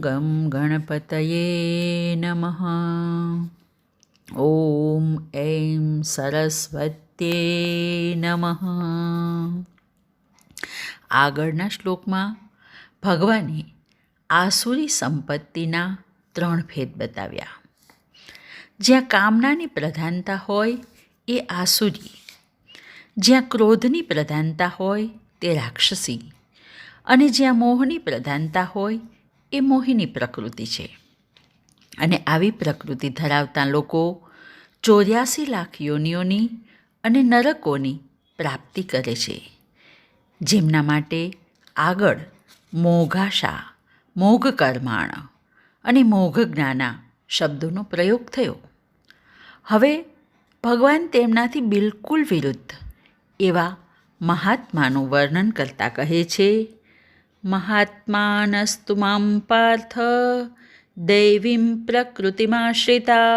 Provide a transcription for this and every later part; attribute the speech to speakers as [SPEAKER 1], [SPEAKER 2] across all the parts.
[SPEAKER 1] ગમ ગણપતયે નમઃ. ઓમ એમ સરસ્વત્યે નમઃ. આગળના શ્લોકમાં ભગવાને આસુરી સંપત્તિના 3 ભેદ બતાવ્યા. જ્યાં કામનાની પ્રધાનતા હોય એ આસુરી, જ્યાં ક્રોધની પ્રધાનતા હોય તે રાક્ષસી, અને જ્યાં મોહની પ્રધાનતા હોય એ મોહિની પ્રકૃતિ છે. અને આવી પ્રકૃતિ ધરાવતા લોકો 84 લાખ યોનિઓની અને નરકોની પ્રાપ્તિ કરે છે. જેમના માટે આગળ મોઘાશા, મોઘ કર્માણ અને મોઘ જ્ઞાના શબ્દોનો પ્રયોગ થયો. હવે ભગવાન તેમનાથી બિલકુલ વિરુદ્ધ એવા મહાત્માનું વર્ણન કરતા કહે છે, મહાત્માનસ્તુ મામ પાર્થ દૈવીમ પ્રકૃતિમાશ્રિતા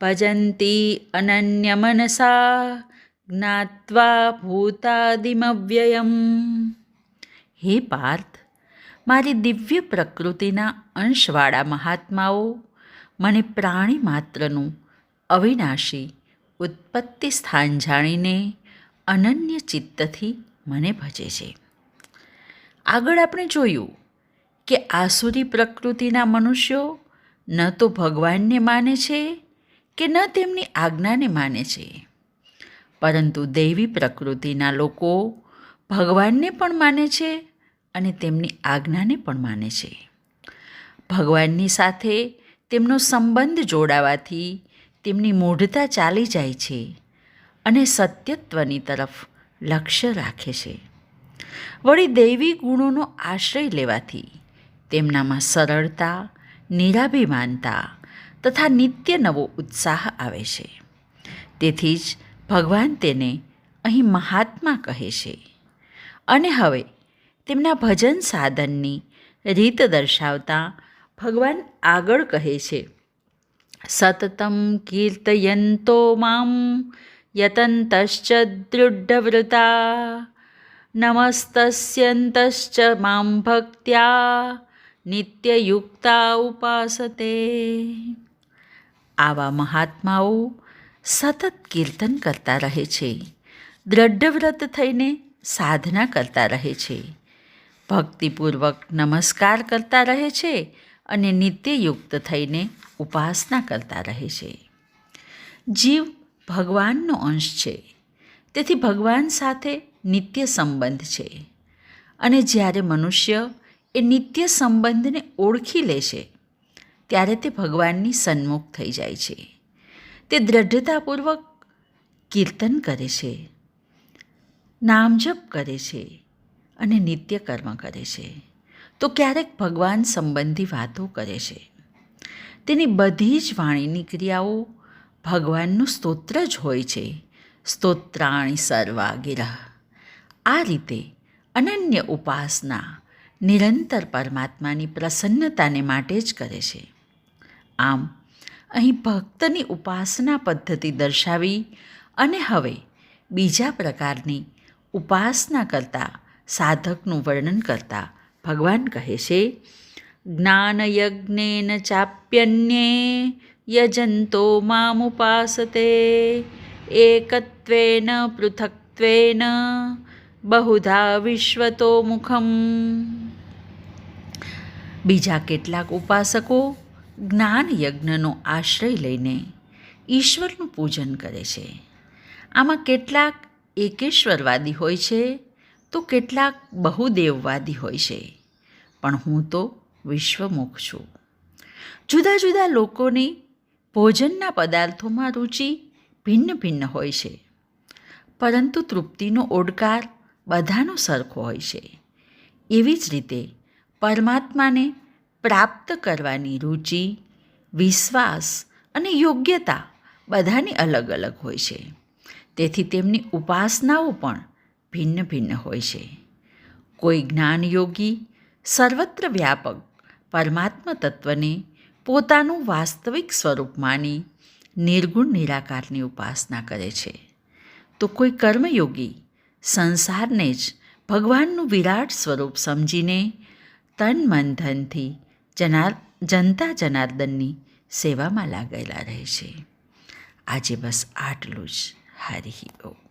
[SPEAKER 1] ભજન્તી અનન્ય મનસા જ્ઞાત્વા ભૂતાદિમવ્યયમ. હે પાર્થ, મારી દિવ્ય પ્રકૃતિના અંશવાળા મહાત્માઓ મને પ્રાણી માત્રનું અવિનાશી ઉત્પત્તિ સ્થાન જાણીને અનન્ય ચિત્તથી મને ભજે છે. આગળ આપણે જોયું કે આસુરી પ્રકૃતિના મનુષ્યો ન તો ભગવાનને માને છે કે ન તેમની આજ્ઞાને માને છે, પરંતુ દૈવી પ્રકૃતિના લોકો ભગવાનને પણ માને છે અને તેમની આજ્ઞાને પણ માને છે. ભગવાનની સાથે તેમનો સંબંધ જોડાવાથી તેમની મૂઢતા ચાલી જાય છે અને સત્યત્વની તરફ લક્ષ્ય રાખે છે. વળી દૈવી ગુણોનો આશ્રય લેવાથી તેમનામાં સરળતા, નિરાભિમાનતા તથા નિત્ય નવો ઉત્સાહ આવે છે. તેથી જ ભગવાન તેને અહીં મહાત્મા કહે છે. અને હવે તેમના ભજન સાધનની રીત દર્શાવતા ભગવાન આગળ કહે છે, સતતમ કીર્તયંતો મામ યતંતશ્ચ દૃઢવ્રતા નમસ્તસ્યંતશ્ચ મામ ભક્ત્યા નિત્યયુક્તા ઉપાસતે. આવા મહાત્માઓ સતત કીર્તન કરતા રહે છે, દ્રઢવ્રત થઈને સાધના કરતા રહે છે, ભક્તિપૂર્વક નમસ્કાર કરતા રહે છે અને નિત્યયુક્ત થઈને ઉપાસના કરતા રહે છે. જીવ ભગવાનનો અંશ છે, તેથી ભગવાન સાથે નિત્ય સંબંધ છે. અને જ્યારે મનુષ્ય એ નિત્ય સંબંધને ઓળખી લે છે ત્યારે તે ભગવાનની સન્મુખ થઈ જાય છે. તે દ્રઢતાપૂર્વક કીર્તન કરે છે, નામજપ કરે છે અને નિત્ય કર્મ કરે છે. તો ક્યારેક ભગવાન સંબંધી વાતો કરે છે. તેની બધી જ વાણીની ક્રિયાઓ ભગવાનનું સ્તોત્ર જ હોય છે. સ્તોત્રાણી સર્વા ગિરઃ. આ રીતે અનન્ય ઉપાસના નિરંતર પરમાત્માની પ્રસન્નતાને માટે જ કરે છે. આમ અહીં ભક્તની ઉપાસના પદ્ધતિ દર્શાવી અને હવે બીજા પ્રકારની ઉપાસના કરતા સાધકનું વર્ણન કરતા ભગવાન કહે છે, જ્ઞાનયજ્ઞેન ચાપ્યન્યે યજંતો મામુપાસતે એકત્વેન પૃથક્ત્વેન બહુધા વિશ્વતો મુખમ. બીજા કેટલાક ઉપાસકો જ્ઞાન યજ્ઞનો આશ્રય લઈને ઈશ્વરનું પૂજન કરે છે. આમાં કેટલાક એકેશ્વરવાદી હોય છે તો કેટલાક બહુદેવવાદી હોય છે, પણ હું તો વિશ્વમુખ છું. જુદા જુદા લોકોની ભોજનના પદાર્થોમાં રુચિ ભિન્ન ભિન્ન હોય છે, પરંતુ તૃપ્તિનો ઓડકાર બધાનો સરખો હોય છે. એવી જ રીતે પરમાત્માને પ્રાપ્ત કરવાની રુચિ, વિશ્વાસ અને યોગ્યતા બધાની અલગ અલગ હોય છે. તેથી તેમની ઉપાસનાઓ પણ ભિન્ન ભિન્ન હોય છે. કોઈ જ્ઞાનયોગી સર્વત્ર વ્યાપક પરમાત્મા તત્વને પોતાનું વાસ્તવિક સ્વરૂપ માની નિર્ગુણ નિરાકારની ઉપાસના કરે છે, તો કોઈ કર્મયોગી સંસારને જ ભગવાનનું વિરાટ સ્વરૂપ સમજીને તન મન ધનથી જનતા જનાર્દનની સેવામાં લાગેલા રહે છે. આજે બસ આટલું જ. હરિ ઓમ.